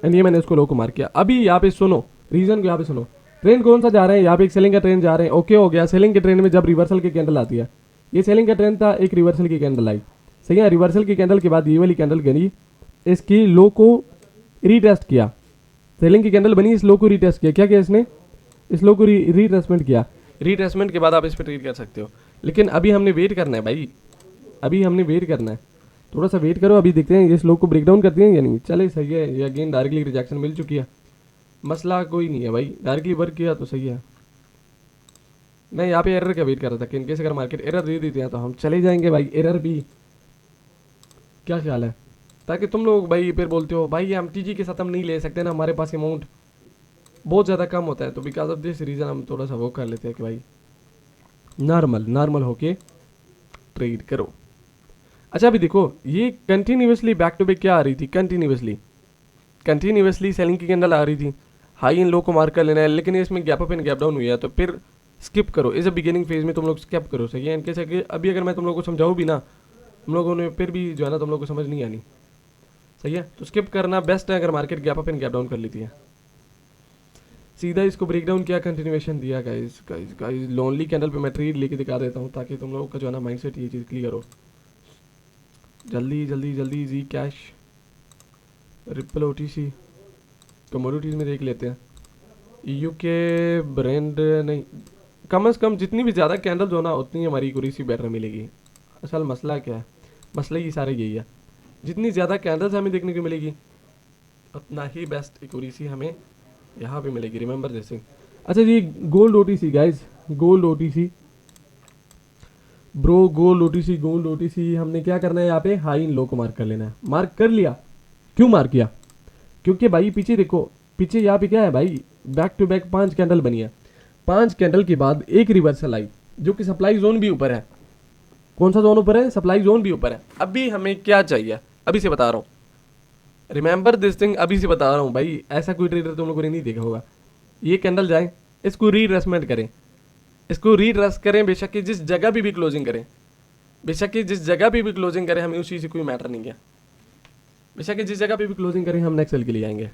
एंड ये मैंने इसको लो को मार्क किया। अभी यहाँ पे सुनो रीजन को, यहाँ पे सुनो, ट्रेंड कौन सा जा रहा है, यहाँ पे एक सेलिंग का ट्रेंड जा रहे हैं, ओके हो गया। सेलिंग के ट्रेंड में जब रिवर्सल की कैंडल आती है, ये सेलिंग का ट्रेंड था, एक रिवर्सल की कैंडल आई, सही है। रिवर्सल की कैंडल के बाद ये वाली कैंडल बनी, इसकी लो को रीटेस्ट किया, सेलिंग की कैंडल बनी, इस लो को रीटेस्ट किया, क्या किया इसने, इस लो को रीटेस्टमेंट किया, रीटेस्टमेंट के बाद आप इस पर ट्रेड कर सकते हो। लेकिन अभी हमने वेट करना है भाई, अभी हमने वेट करना है, थोड़ा सा वेट करो, अभी देखते हैं इस लो को ब्रेक डाउन करते हैं या नहीं। चले सही है, ये अगेन डायरेक्टली रिजेक्शन मिल चुकी है, मसला कोई नहीं है भाई, डायरेक्टली वर्क किया तो सही है। मैं यहाँ पे एरर का वेट कर रहा था कि इनकेस अगर मार्केट एरर दे देते हैं तो हम चले जाएंगे भाई, एरर भी, क्या ख्याल है, ताकि तुम लोग भाई फिर बोलते हो भाई MTG के साथ हम नहीं ले सकते ना, हमारे पास अमाउंट बहुत ज़्यादा कम होता है, तो बिकॉज ऑफ दिस रीज़न हम थोड़ा सा वो कर लेते हैं कि भाई नॉर्मल होके ट्रेड करो। अच्छा अभी देखो ये कंटिन्यूसली बैक टू बैक क्या आ रही थी, कंटिन्यूसली सेलिंग की कैंडल आ रही थी, हाई इन लो को मार्क कर लेना है, लेकिन इसमें gap up and gap down हुई है, तो फिर स्किप करो, इस बिगिनिंग फेज में तुम लोग स्किप करो, सही है। इनके अभी अगर मैं तुम लोगों को समझाऊँ भी ना, तुम लोगों ने फिर भी जो है ना तुम लोग को समझ नहीं आनी, सही है, तो स्किप करना बेस्ट है अगर market gap up and gap down कर लेती है। सीधा इसको ब्रेक डाउन किया, कंटिन्यूएशन दिया, गाइस लोनली कैंडल पे मैं ट्रेड लेके दिखा देता हूँ ताकि तुम लोगों का जो है ना माइंडसेट ये चीज़ क्लियर हो। जल्दी जी कैश, रिपल OTC, कमोडिटीज़ में देख लेते हैं, UK ब्रांड नहीं, कम से कम जितनी भी ज़्यादा कैंडल जो ना उतनी हमारी एक्यूरेसी बेटर मिलेगी। असल मसला क्या है, मसला ही सारे यही है, जितनी ज़्यादा कैंडल्स हमें देखने को मिलेगी उतना ही बेस्ट एक्यूरेसी हमें यहाँ पे मिलेगी, रिमेंबर दिस थिंग। अच्छा जी, gold OTC guys, gold OTC bro, gold OTC, gold OTC हमने क्या करना है यहाँ पे, हाई इन लो को मार्क कर लेना है। मार्क कर लिया। क्यों मार्क किया? क्योंकि भाई पीछे देखो, पीछे यहाँ पे क्या है भाई, बैक टू बैक 5 कैंडल बनी है। 5 कैंडल के बाद एक रिवर्सल आई जो कि सप्लाई जोन भी ऊपर है। कौन सा जोन ऊपर है? सप्लाई जोन भी ऊपर है। अभी हमें क्या चाहिए, अभी से बता रहा हूँ, रिमेंबर दिस थिंग, अभी से बता रहा हूँ भाई। ऐसा कोई ट्रेडर तुम लोगों ने नहीं देखा होगा। ये कैंडल जाए, इसको रीट्रेसमेंट करें, इसको रीट्रेस करें, बेशक कि जिस जगह भी क्लोजिंग करें, बेशक कि जिस जगह पे भी क्लोजिंग करें, हमें उस चीज़ से कोई मैटर नहीं है। बेशक कि जिस जगह पे भी क्लोजिंग करें, हम नेक्स्ट सेल के लिए आएंगे।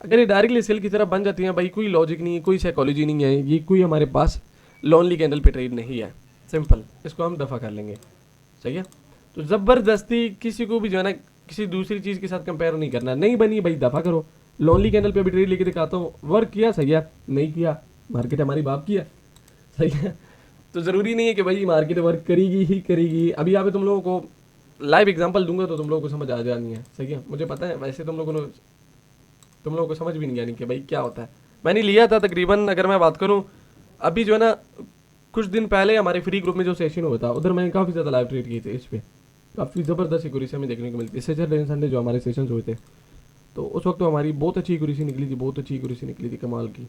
अगर ये डायरेक्टली सेल की तरफ बन जाती है भाई, कोई लॉजिक नहीं है, कोई साइकोलॉजी नहीं है, ये कोई हमारे पास लॉनली कैंडल पे ट्रेड नहीं है। सिंपल, इसको हम दफ़ा कर लेंगे। सही है। तो ज़बरदस्ती किसी को भी जो है ना किसी दूसरी चीज़ के साथ कंपेयर नहीं करना। नहीं बनी भाई, दफ़ा करो। लॉनली कैंडल पे भी ट्रेड लेके दिखाता हूँ, वर्क किया सही है, नहीं किया मार्केट हमारी बाप की है। सही है। तो ज़रूरी नहीं है कि भाई मार्केट वर्क करेगी ही करेगी। अभी यहाँ पे तुम लोगों को लाइव एग्जांपल दूंगा तो तुम लोगों को समझ आ जानी है। सही है, मुझे पता है वैसे तुम लोगों को समझ भी नहीं आनी कि भाई क्या होता है। मैंने लिया था तकरीबन, अगर मैं बात करूँ अभी जो है ना, कुछ दिन पहले हमारे फ्री ग्रुप में जो सेशन हुआ था, उधर मैंने काफ़ी ज़्यादा लाइव ट्रेड किए थे। इस पर काफ़ी ज़बरदस्त एक्यूरेसी हमें देखने को मिलती है। सैटरडे संडे जो हमारे सेशन हुए थे, तो उस वक्त तो हमारी बहुत अच्छी एक्यूरेसी निकली थी, बहुत अच्छी एक्यूरेसी निकली थी, कमाल की।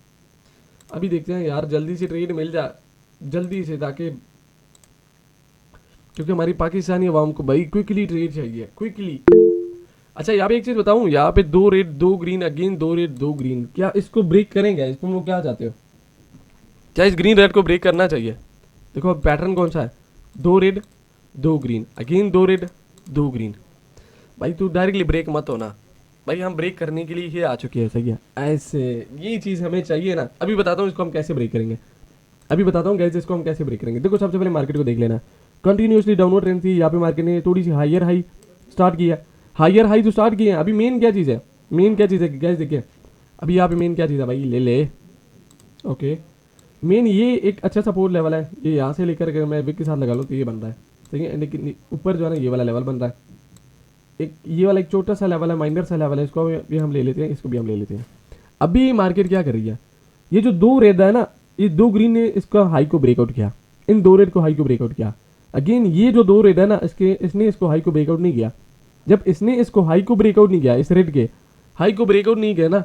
अभी देखते हैं यार, जल्दी से ट्रेड मिल जाए, जल्दी से, ताकि क्योंकि हमारी पाकिस्तानी अवाम को भाई क्विकली ट्रेड चाहिए, क्विकली। अच्छा, यहाँ पे एक चीज़ बताऊँ, यहाँ पे 2 red 2 green, again 2 red 2 green, क्या इसको ब्रेक करेंगे? तुम लोग क्या चाहते हो? क्या इस ग्रीन रेड को ब्रेक करना चाहिए? देखो अब पैटर्न कौन सा है, 2 red 2 green, again 2 red 2 green. भाई तू डायरेक्टली ब्रेक मत होना भाई, हम ब्रेक करने के लिए ही आ चुके हैं। सही है, ऐसे ये चीज़ हमें चाहिए ना। अभी बताता हूँ इसको हम कैसे ब्रेक करेंगे, अभी बताता हूँ गाइस इसको हम कैसे ब्रेक करेंगे। देखो सबसे पहले मार्केट को देख लेना, कंटिन्यूसली डाउनवर्ड ट्रेंड थी। यहाँ पे मार्केट ने थोड़ी सी हायर हाई स्टार्ट किया, हायर हाई जो स्टार्ट किए हैं। अभी मेन क्या चीज़ है, मेन क्या चीज़ है गाइस, देखिए अभी यहाँ पे मेन क्या चीज़ है भाई, ले ले ओके। मेन ये एक अच्छा सपोर्ट लेवल है, ये यहाँ से लेकर के मैं विक के साथ लगा लूँ तो ये बन रहा है। ठीक है, लेकिन ऊपर जो है ना ये वाला लेवल बन रहा है, एक ये वाला एक छोटा सा लेवल है, माइनर सा लेवल है, इसको भी हम ले लेते हैं, इसको भी हम ले लेते हैं। अभी मार्केट क्या कर रही है, ये जो 2 रेड है ना, ये 2 ग्रीन ने इसका हाई को ब्रेकआउट किया, इन 2 रेड को हाई को ब्रेकआउट किया। अगेन ये जो 2 रेड है ना, इसने इसको हाई को ब्रेकआउट नहीं किया। जब इसने इसको हाई को ब्रेकआउट नहीं किया, इस रेड के हाई को ब्रेकआउट नहीं किया ना,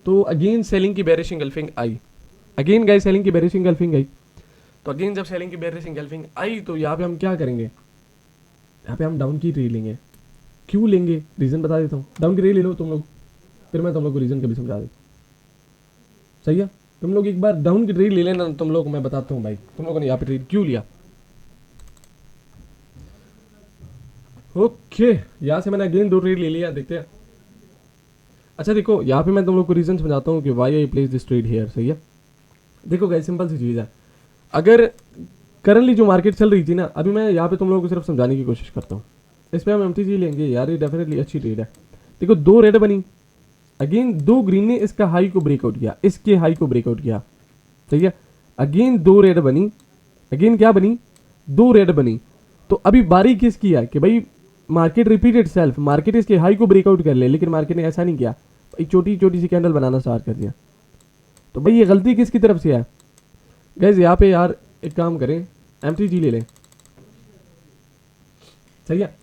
तो अगेन सेलिंग की बेरिश इंगल्फिंग आई। अगेन गाइस सेलिंग की बेरिश इंगल्फिंग आई। तो अगेन जब सेलिंग की बेरिश इंगल्फिंग आई, तो यहाँ पे हम क्या करेंगे, यहाँ पे हम डाउन की ट्रेड लेंगे। क्यों लेंगे, रीज़न बता देता हूँ। डाउन की ट्रेड ले लो तुम लोग, फिर मैं तुम लोग को रीज़न कभी समझा देता हूँ। सही है, तुम लोग एक बार डाउन की ट्रेड ले लेना, तुम लोग मैं बताता हूँ भाई तुम लोगों ने यहाँ पे ट्रेड क्यों लिया। ओके, यहाँ से मैंने अगेन 2 ट्रेड ले लिया, देखते हैं। अच्छा देखो, यहाँ पे मैं तुम लोग को रीज़न समझाता हूँ कि why I place this trade here. सही है, देखो गाइस सिंपल सी चीज़ है। अगर करंटली जो मार्केट चल रही थी ना, अभी मैं यहाँ पे तुम लोगों को सिर्फ समझाने की कोशिश करता हूँ। इस पर हम एमटीजी लेंगे यार, ये डेफिनेटली अच्छी ट्रेड है। देखो 2 रेड बनी, अगेन 2 ग्रीन ने इसका हाई को ब्रेकआउट किया, इसके हाई को ब्रेकआउट किया। ठीक है, अगेन 2 रेड बनी, अगेन क्या बनी, 2 रेड बनी। तो अभी बारी किसकी है कि भाई मार्केट रिपीटेड सेल्फ, मार्केट इसके हाई को ब्रेकआउट कर ले, लेकिन मार्केट ने ऐसा नहीं किया, एक छोटी छोटी सी कैंडल बनाना स्टार्ट कर दिया। तो भाई ये गलती किसकी तरफ से है गाइस, यहाँ पे यार एक काम करें, एमटीजी ले लें। सही है,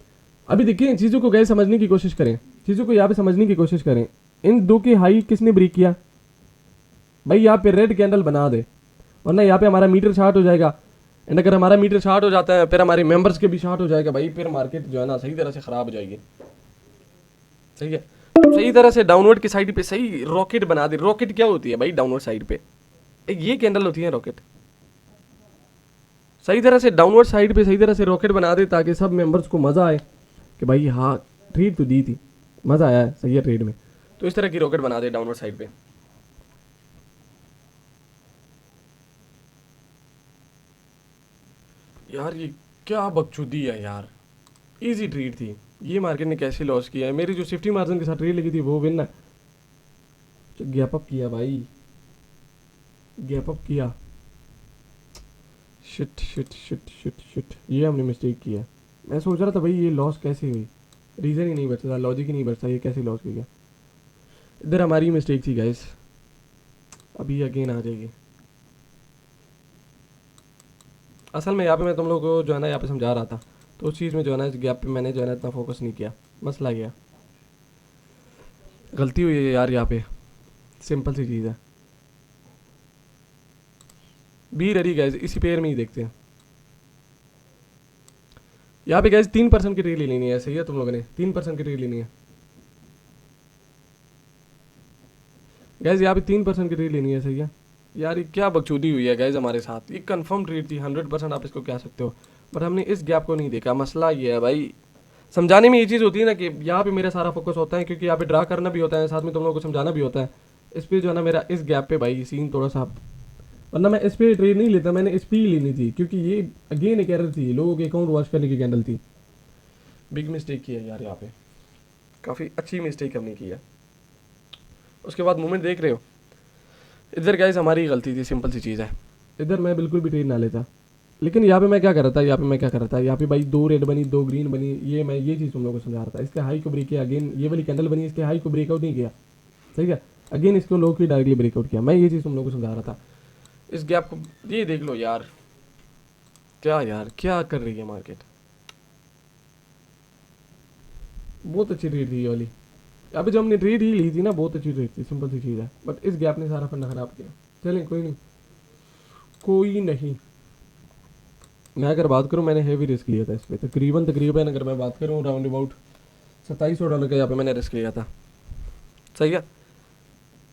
अभी देखिए चीज़ों को गाइस समझने की कोशिश करें, चीज़ों को यहाँ पे समझने की कोशिश करें। इन 2 के हाई किसने ब्रेक किया भाई, यहाँ पे रेड कैंडल बना दे, वरना यहाँ पे हमारा मीटर शार्ट हो जाएगा। एंड अगर हमारा मीटर शार्ट हो जाता है, फिर हमारे मेंबर्स के भी शार्ट हो जाएगा भाई, फिर मार्केट जो है ना सही तरह से ख़राब हो जाएगी। सही है, सही तरह से डाउनवर्ड की साइड पे सही रॉकेट बना दे। रॉकेट क्या होती है भाई डाउनवर्ड साइड पे, एक ये कैंडल होती है रॉकेट। सही तरह से डाउनवर्ड साइड पे सही तरह से रॉकेट बना दे, ताकि सब मेंबर्स को मज़ा आए कि भाई हाँ ट्रेड तो दी थी, मज़ा आया है सही है ट्रेड में। तो इस तरह की रॉकेट बना दे डाउनवर्ड साइड पे। यार ये क्या बकचोदी है यार, इजी ट्रेड थी, ये मार्केट ने कैसे लॉस किया है। मेरी जो सेफ्टी मार्जिन के साथ ट्रेड लगी थी वो विन है। गैप अप किया भाई, गैप अप किया, shit shit shit shit shit, ये हमने मिस्टेक किया। मैं सोच रहा था भाई ये लॉस कैसे हुई, रीज़न ही नहीं बचता, लॉजिक ही नहीं बचता, ये कैसे लॉस किया। इधर हमारी मिस्टेक थी गाइस, अभी अगेन आ जाएगी। असल में यहाँ पे मैं तुम लोगों को जो है ना यहाँ पे समझा रहा था, तो उस चीज़ में जो है ना इस गैप पे मैंने जो है ना इतना फोकस नहीं किया, मसला गया, गलती हुई है यार यहाँ पे, सिंपल सी चीज़ है। बी रेडी गाइस, इसी पेयर में ही देखते हैं। यहाँ पे गाइस 3% की ट्रेड लेनी है, सही है, तुम लोगों ने 3% की ट्रेड लेनी है गाइस, यहाँ पे 3% की ट्रेड लेनी है, सही है। यार ये क्या बकचोदी हुई है गाइस हमारे साथ, ये कंफर्म ट्रेड थी 100%, आप इसको कह सकते हो, बट हमने इस गैप को नहीं देखा। मसला ये है भाई, समझाने में ये चीज़ होती है ना कि यहाँ पे मेरा सारा फोकस होता है, क्योंकि यहाँ पे ड्रा करना भी होता है, साथ में तुम लोगों को समझाना भी होता है। इस पे जो है ना मेरा इस गैप पे भाई सीन थोड़ा सा, वरना मैं इस पे ट्रेड नहीं लेता, मैंने इस पे ही लेनी थी, क्योंकि ये अगेन एक एरर थी, लोगों के अकाउंट वॉश करने की कैंडल थी। बिग मिस्टेक की है यार यहाँ पे, काफ़ी अच्छी मिस्टेक हमने की है। उसके बाद मूवमेंट देख रहे हो, इधर गाइस हमारी गलती थी, सिंपल सी चीज़ है, इधर मैं बिल्कुल भी ट्रेड ना लेता। लेकिन यहाँ पे मैं क्या कर रहा था, यहाँ पे भाई 2 रेड बनी 2 ग्रीन बनी, ये मैं ये चीज़ तुम लोगों को समझा रहा था। इसके हाई को ब्रेक किया, अगेन ये वाली कैंडल बनी, इसके हाई को ब्रेकआउट नहीं किया, सही है, अगेन इसको लो की डायरेक्टली ब्रेकआउट किया। मैं ये चीज़ तुम लोगों को समझा रहा था। इस गैप को ये देख लो यार, क्या यार क्या कर रही है मार्केट, बहुत अच्छी ट्रेड थी ये वाली। यहाँ पे जो हमने ट्रेड ही ली थी ना, बहुत अच्छी ट्रेड थी, सिंपल सी चीज़ है, बट इस गैप ने सारा फंडा खराब किया। चलें कोई नहीं, कोई नहीं। मैं अगर बात करूँ, मैंने हेवी रिस्क लिया था इस पर, तकरीबन अगर मैं बात करूँ राउंड अबाउट $2700 का यहाँ पे मैंने रिस्क लिया था, सही है।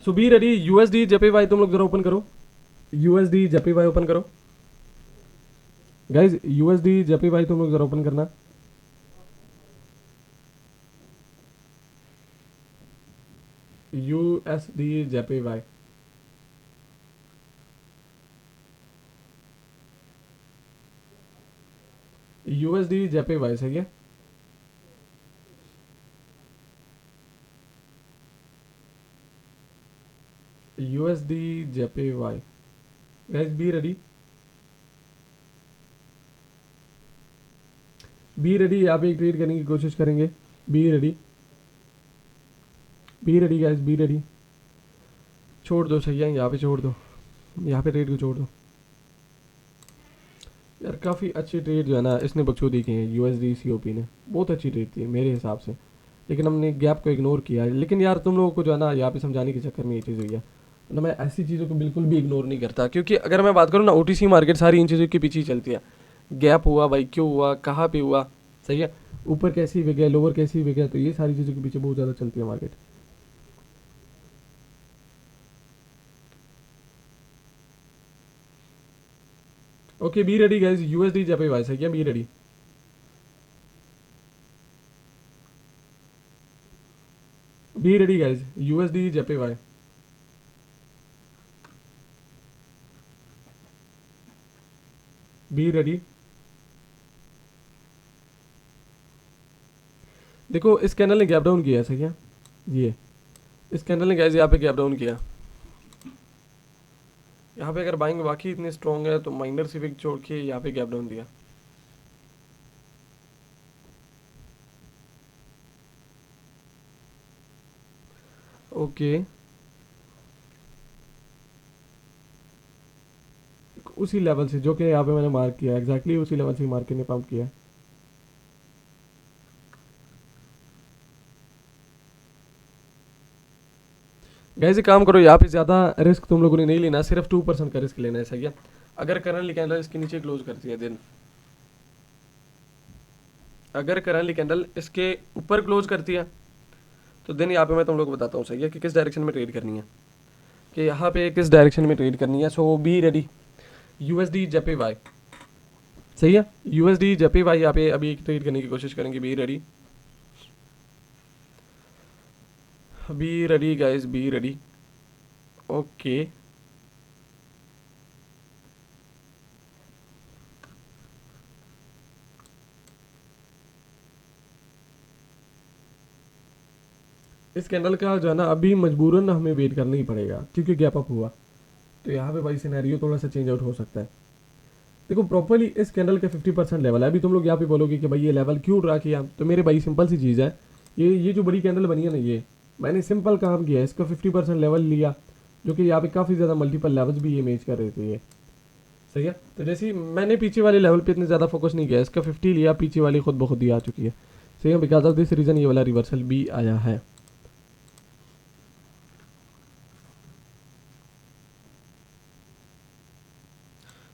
सो बी रेडी। यूएसडी जेपीवाई तुम लोग जरा ओपन करो, यूएसडी जेपीवाई ओपन करो गाइज, यूएसडी जेपीवाई तुम लोग जरा ओपन करना। यूएसडी जेपीवाई, यूएसडी जेपीवाई, सही है। USD JPY guys, be ready, be ready. यहाँ पे एक ट्रेड करने की कोशिश करेंगे, B ready, be ready guys, be ready. छोड़ दो, सही है, यहाँ पे छोड़ दो, यहाँ पे ट्रेड को छोड़ दो यार। काफ़ी अच्छी ट्रेड जो है ना इसने बकचोदी की है, यूएसडी सीओपी ने, बहुत अच्छी ट्रेड थी मेरे हिसाब से, लेकिन हमने गैप को इग्नोर किया। लेकिन यार तुम लोगों को जो है ना यहाँ पे समझाने के चक्कर में ये चीज़ हुई है, ना मैं ऐसी चीज़ों को बिल्कुल भी इग्नोर नहीं करता, क्योंकि अगर मैं बात करूँ ना, ओटीसी मार्केट सारी इन चीज़ों के पीछे ही चलती है। गैप हुआ भाई, क्यों हुआ, कहाँ पे हुआ, सही है, ऊपर कैसी बिक गया, लोअर कैसी बिक गया, तो ये सारी चीज़ों के पीछे बहुत ज़्यादा चलती है market. Okay be ready guys, USD JPY, सही है, B ready, be ready guys, USD JPY, be ready. देखो इस कैंडल ने गैप डाउन किया है, सही है, ये इस कैंडल ने गाइज यहाँ पे गैप डाउन किया। यहाँ पे अगर बाइंग वाकई इतनी स्ट्रॉन्ग है तो माइनर से विक छोड़ के यहाँ पे गैप डाउन दिया। ओके उसी लेवल से जो कि यहाँ पे मैंने मार्क किया, एग्जैक्टली उसी लेवल से मार्केट ने पंप किया। गाइस एक काम करो, यहाँ पे ज़्यादा रिस्क तुम लोगों ने नहीं लेना, सिर्फ 2% का रिस्क लेना है, सही है। अगर करंटली कैंडल इसके नीचे क्लोज करती है दिन, अगर करंटली कैंडल इसके ऊपर क्लोज करती है तो दिन यहाँ पे मैं तुम लोग को बताता हूँ, सही है, कि किस डायरेक्शन में ट्रेड करनी है, कि यहाँ पे किस डायरेक्शन में ट्रेड करनी है। सो बी रेडी, यूएसडी जेपीवाई, सही है, यूएसडी जेपीवाई यहाँ पे अभी एक ट्रेड करने की कोशिश करेंगे। B ready, be ready guys, B ready. Okay इस कैंडल का जो है ना अभी मजबूरन हमें वेट करना ही पड़ेगा, क्योंकि गैप अप हुआ तो यहाँ पे भाई सिनेरियो थोड़ा सा चेंज आउट हो सकता है। देखो प्रॉपरली इस कैंडल का 50% लेवल है। अभी तुम लोग यहाँ पे बोलोगे कि भाई ये लेवल क्यों ड्रा किया, तो मेरे भाई सिंपल सी चीज़ है, ये जो बड़ी कैंडल बनी है ना, ये मैंने सिंपल काम किया, इसका 50% लेवल लिया, जो कि यहाँ पे काफ़ी ज़्यादा मल्टीपल लेवल्स भी इमेज कर रहे थे ये। सही है। तो जैसे ही मैंने पीछे वाले लेवल पे इतने ज़्यादा फोकस नहीं किया, इसका 50 लिया, पीछे वाली खुद ब खुद ही आ चुकी है। सही है। बिकॉज ऑफ दिस रीज़न ये वाला रिवर्सल भी आया है।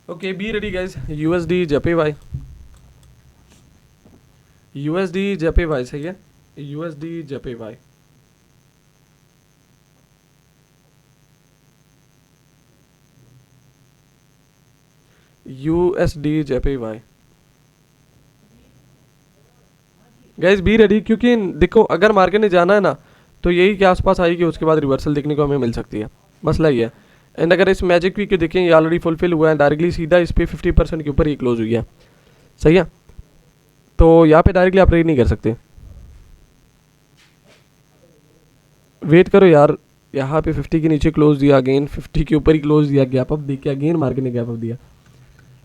Okay, be ready guys. USD जपे भाई, यूएसडी जपे भाई। सही है, यूएसडी जपे भाई। यूएसडी जपे भाई गाइस, बी रेडी। क्योंकि देखो अगर मार्केट ने जाना है ना तो यही के आसपास आएगी, उसके बाद रिवर्सल देखने को हमें मिल सकती है, मसला ये है। एंड अगर इस मैजिक वीक को देखें, ये ऑलरेडी फुलफिल हुआ है, डायरेक्टली सीधा इस पर 50% के ऊपर ही क्लोज हुई है। सही है। तो यहाँ पे डायरेक्टली आप ट्रेड नहीं कर सकते, वेट करो यार। यहाँ पे 50 के नीचे क्लोज दिया, अगेन 50 के ऊपर ही क्लोज दिया, गैप अप देख के अगेन मार्केट ने गैप अप दिया।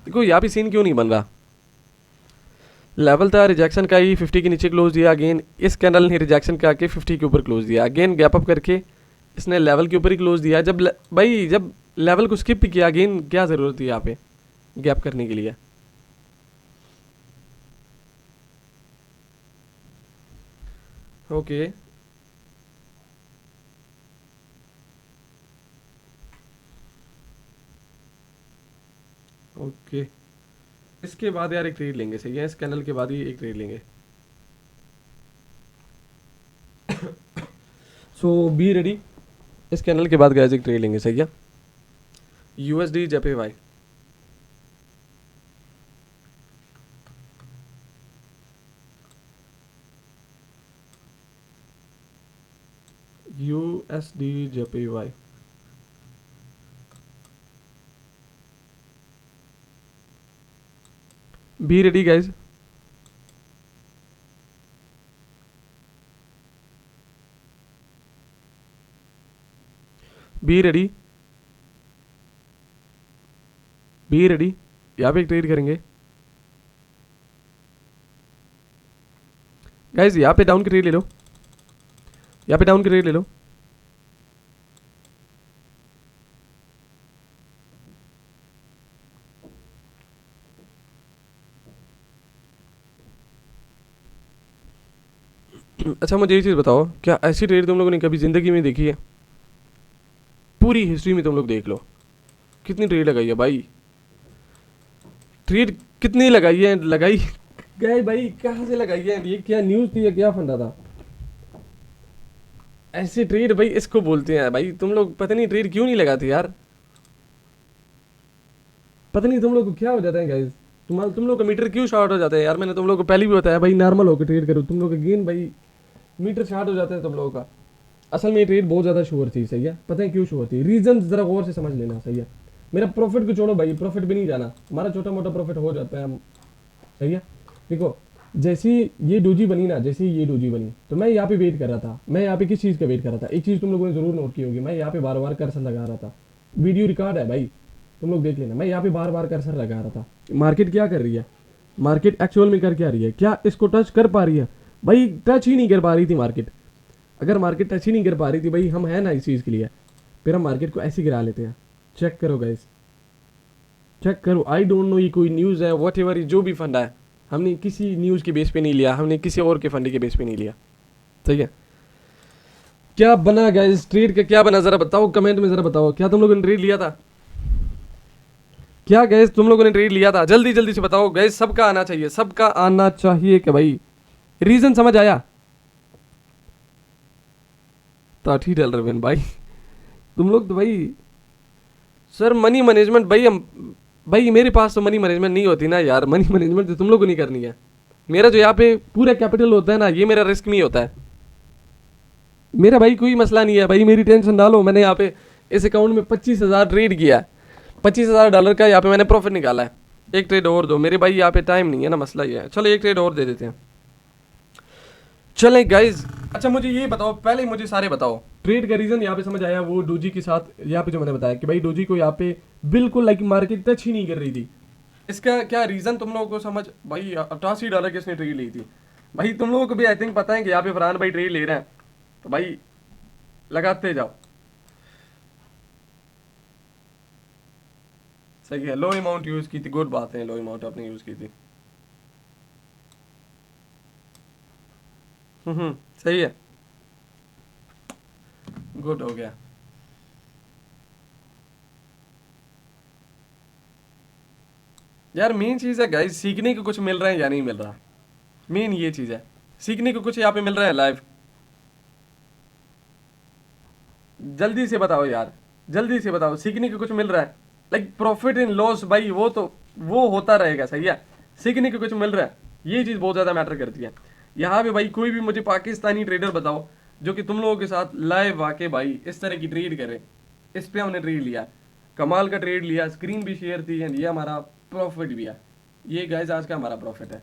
देखो यहाँ पे सीन क्यों नहीं बन रहा, लेवल था रिजेक्शन का ही, 50 के नीचे क्लोज दिया, अगेन इस कैंडल ने रिजेक्शन का आके 50 के ऊपर क्लोज दिया, अगेन गैप अप करके इसने लेवल के ऊपर ही क्लोज दिया। जब भाई जब लेवल को स्किप किया, अगेन क्या ज़रूरत थी यहाँ पे गैप करने के लिए। ओके ओके, इसके बाद यार एक ट्रेड लेंगे। सही है, इस कैंडल के बाद ही एक ट्रेड लेंगे। सो बी रेडी, इस कैंडल के बाद गैस एक ट्रेड लेंगे। सही है, यूएसडी जपे भाई। यूएसडी जपे भाई। B ready guys. Be ready, be ready. यहाँ पे एक ट्रेड करेंगे गाइज, यहाँ पे डाउन की ट्रेड ले लो, यहाँ पे डाउन की ट्रेड ले लो। अच्छा मुझे ये चीज़ बताओ, क्या ऐसी ट्रेड तुम लोगों ने कभी ज़िंदगी में देखी है? पूरी हिस्ट्री में तुम लोग देख लो कितनी ट्रेड लगाई है भाई, ट्रेड कितनी लगाई है, लगाई गए भाई, कहाँ से लगाई है? ये क्या न्यूज़ थी या क्या फंडा था? ऐसी ट्रेड भाई इसको बोलते हैं भाई। तुम लोग पता नहीं ट्रेड क्यों नहीं लगाते यार, पता नहीं तुम लोग को क्या हो जाता है गाइस, तुम लोग का मीटर क्यों शॉर्ट हो जाता है यार। मैंने तुम लोग को पहले भी बताया भाई, नॉर्मल होकर ट्रेड करो, तुम लोग का गेन भाई मीटर शॉर्ट हो जाता है तुम लोगों का। असल में ये ट्रेड बहुत ज़्यादा श्योर थी। सही है, पता है क्यों श्योर थी? रीजन ज़रा गौर से समझ लेना। सही है, मेरा प्रॉफिट को छोड़ो भाई, प्रॉफिट भी नहीं जाना, हमारा छोटा मोटा प्रॉफिट हो जाता है हम। सही है, देखो जैसी ये डोजी बनी ना, जैसी ये डोजी बनी तो मैं यहाँ पे वेट कर रहा था। मैं यहाँ पे किस चीज़ का वेट कर रहा था? एक चीज़ तुम लोगों ने जरूर नोट की होगी, मैं यहाँ पे बार बार कर्सर लगा रहा था, वीडियो रिकॉर्ड है भाई, तुम लोग देख लेना। मैं यहाँ पे बार बार कर्सर लगा रहा था। मार्केट क्या कर रही है? मार्केट एक्चुअल में कर क्या रही है? क्या इसको टच कर पा रही है? भाई टच ही नहीं कर पा रही थी मार्केट। अगर मार्केट टच ही नहीं कर पा रही थी भाई, हम है ना इस चीज़ के लिए, फिर हम मार्केट को ऐसे गिरा लेते हैं। चेक करो गाइस, चेक करो। आई डोंट नो ये कोई न्यूज़ है, वॉट एवर जो भी फंडा है, हमने किसी न्यूज़ के बेस पे नहीं लिया, हमने किसी और के फंडे के बेस पे नहीं लिया। ठीक है, क्या बना गाइस ट्रेड का, क्या बना ज़रा बताओ कमेंट में, ज़रा बताओ क्या तुम लोगों ने ट्रेड लिया था? क्या गैस तुम लोगों ने ट्रेड लिया था? जल्दी जल्दी से बताओ गैस, सबका आना चाहिए, सबका आना चाहिए कि भाई रीजन समझ आया? 30 डॉलर में भाई तुम लोग तो भाई, सर मनी मैनेजमेंट भाई, हम भाई मेरे पास तो मनी मैनेजमेंट नहीं होती ना यार, मनी मैनेजमेंट तो तुम लोग को नहीं करनी है। मेरा जो यहाँ पे पूरा कैपिटल होता है ना, ये मेरा रिस्क नहीं होता है, मेरा भाई कोई मसला नहीं है भाई, मेरी टेंशन डालो। मैंने यहाँ पे इस अकाउंट में 25,000 ट्रेड किया है, 25,000 डॉलर का यहाँ पे मैंने प्रॉफिट निकाला है। एक ट्रेड और दो मेरे भाई, यहाँ पे टाइम नहीं है ना, मसला ये है। चलो एक ट्रेड और दे देते हैं, चलें गाइज। अच्छा मुझे ये बताओ, पहले मुझे सारे बताओ ट्रेड का रीजन यहाँ पे समझ आया, वो डोजी के साथ यहाँ पे जो मैंने बताया कि भाई डोजी को यहाँ पे बिल्कुल लाइक मार्केट टच ही नहीं कर रही थी, इसका क्या रीजन तुम लोगों को समझ? भाई 88 डॉलर की इसने ट्रेड ली थी भाई, तुम लोगों को भी आई थिंक पता है कि यहाँ पे फरहान भाई ट्रेड ले रहे हैं, तो भाई लगाते जाओ। सही है, लो अमाउंट यूज की थी, गुड बात है, लो अमाउंट आपने यूज की थी। सही है, गुड हो गया। यार मेन चीज है गाइस, सीखने को कुछ मिल रहा है या नहीं मिल रहा, मेन ये चीज है। सीखने को कुछ यहाँ पे मिल रहा है लाइव? जल्दी से बताओ यार, जल्दी से बताओ, सीखने को कुछ मिल रहा है? लाइक प्रॉफिट इन लॉस भाई, वो तो वो होता रहेगा, सही है। सीखने को कुछ मिल रहा है, ये चीज़ बहुत ज़्यादा मैटर करती है। यहाँ पे भाई कोई भी मुझे पाकिस्तानी ट्रेडर बताओ जो कि तुम लोगों के साथ लाइव आके भाई इस तरह की ट्रेड करे। इस पे हमने ट्रेड लिया, कमाल का ट्रेड लिया, स्क्रीन भी शेयर थी एंड ये हमारा प्रॉफिट भी है। ये गाइस आज का हमारा प्रॉफिट है।